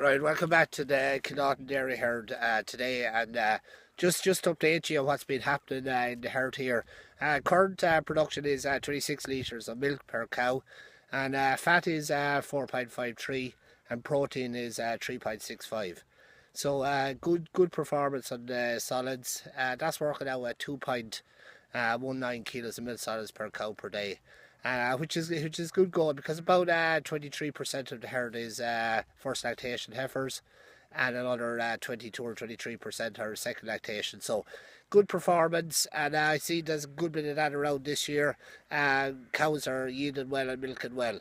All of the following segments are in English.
Right, welcome back to the Kildalton Dairy Herd today, and just to update you on what's been happening in the herd here. Current production is 26 litres of milk per cow, and fat is 4.53, and protein is 3.65. So good performance on the solids. That's working out at 2.19 kilos of milk solids per cow per day. Which is good going, because about 23% of the herd is first lactation heifers, and another 22 or 23% are second lactation. So good performance, and I see there's a good bit of that around this year. Cows are yielding well and milking well.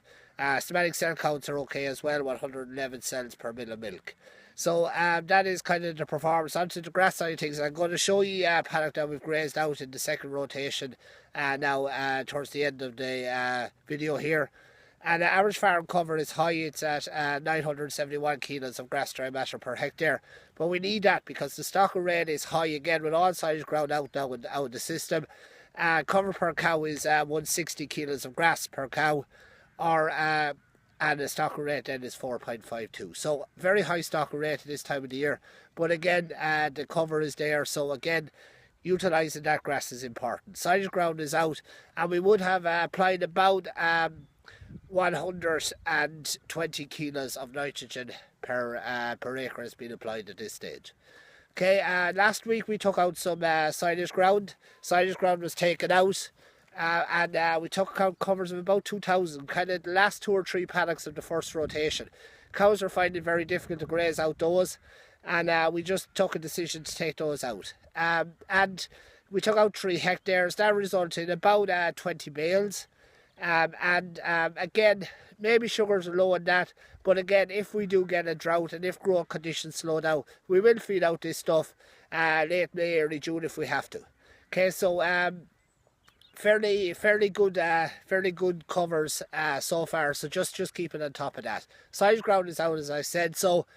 Somatic cell counts are okay as well, 111 cells per mill of milk. So that is kind of the performance. Onto the grass side of things, I'm going to show you a paddock that we've grazed out in the second rotation now towards the end of the video here. And the average farm cover is high. It's at 971 kilos of grass dry matter per hectare. But we need that because the stocker rate is high again with all silage ground out now out of the system. Cover per cow is 160 kilos of grass per cow, and the stocker rate then is 4.52. So very high stocker rate at this time of the year. But again, the cover is there. So again, utilising that grass is important. Silage ground is out, and we would have applied about 120 kilos of nitrogen per acre has been applied at this stage. Okay, last week we took out some silage ground. Silage ground was taken out. And we took out covers of about 2,000, kind of the last 2 or 3 paddocks of the first rotation. Cows are finding it very difficult to graze outdoors, and we just took a decision to take those out. And we took out 3 hectares. That resulted in about 20 bales. Again, maybe sugars are low on that, but again, if we do get a drought and if growth conditions slow down, we will feed out this stuff late May, early June if we have to. Okay, so fairly good covers so far, so just keeping on top of that. Silage ground is out, as I said, so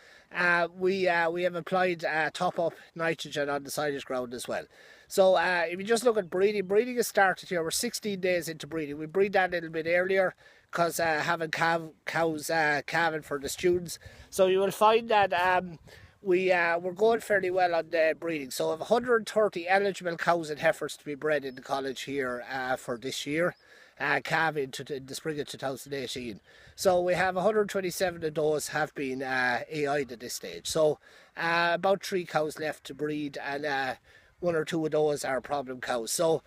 we have applied top up nitrogen on the silage ground as well. So if you just look at breeding has started here. We're 16 days into breeding. We breed that a little bit earlier because having cows calving for the students. So you will find that we're going fairly well on the breeding. So we have 130 eligible cows and heifers to be bred in the college here for this year, calving in the spring of 2018. So we have 127 of those have been AI'd at this stage. So about 3 cows left to breed, and 1 or 2 of those are problem cows. So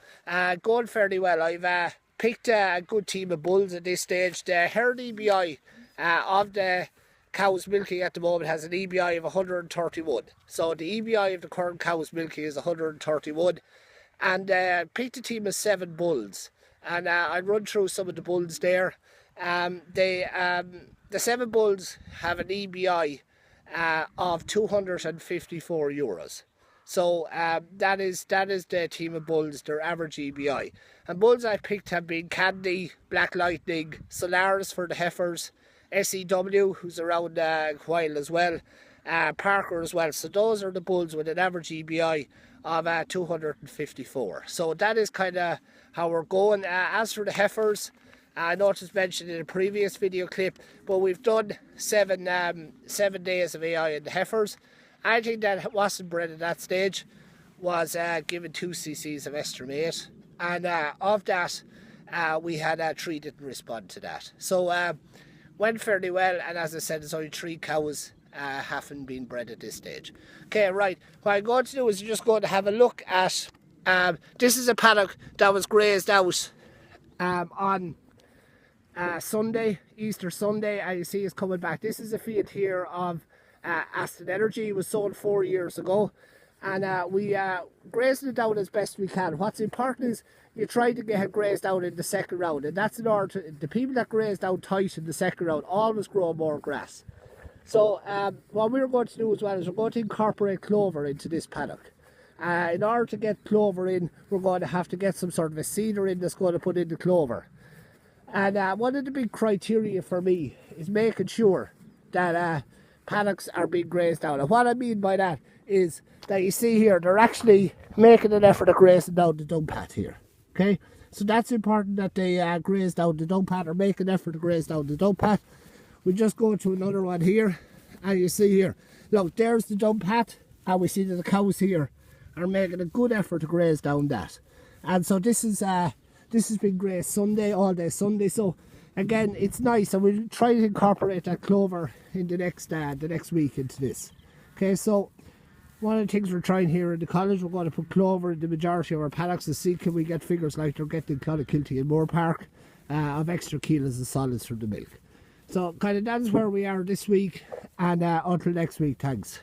going fairly well. I've picked a good team of bulls at this stage. The herd EBI of the cows milking at the moment has an EBI of 131. So the EBI of the current cows milking is 131, and picked a team of 7 bulls, and I'll run through some of the bulls there. The 7 bulls have an EBI of 254 euros. So that is the team of bulls, their average EBI. And bulls I picked have been Candy, Black Lightning, Solaris for the heifers, SEW, who's around a while as well, Parker as well. So those are the bulls with an average EBI of 254. So that is kind of how we're going. As for the heifers, I noticed mentioned in a previous video clip, but we've done 7 days of AI in the heifers. Anything that wasn't bred at that stage was given 2 cc's of estromate, and of that we had 3 didn't respond to that. So went fairly well, and as I said, there's only 3 cows haven't been bred at this stage. Okay, right, what I'm going to do is just going to have a look at this is a paddock that was grazed out on Sunday, Easter Sunday, and you see it's coming back. This is a field here of Aston Energy. It was sold 4 years ago, and we grazed it down as best we can. What's important is you try to get it grazed out in the second round, and that's in order to, the people that grazed out tight in the second round always grow more grass. So what we're going to do as well is we're going to incorporate clover into this paddock. In order to get clover in, we're going to have to get some sort of a seeder in that's going to put in the clover. And one of the big criteria for me is making sure that paddocks are being grazed down. And what I mean by that is that you see here, they're actually making an effort at grazing down the dung pat here. Okay, so that's important that they graze down the dung pat, or make an effort to graze down the dung pat. We just go to another one here, And you see here, look, there's the dump hat, and we see that the cows here are making a good effort to graze down that. And so this has been grazed Sunday, all day Sunday. So again, it's nice, and we'll try to incorporate that clover in the next week into this. Okay, so one of the things we're trying here in the college, we're going to put clover in the majority of our paddocks to see can we get figures like they're getting in Kildalton and Moore Park of extra kilos of solids from the milk. So kind of that's where we are this week, and until next week, thanks.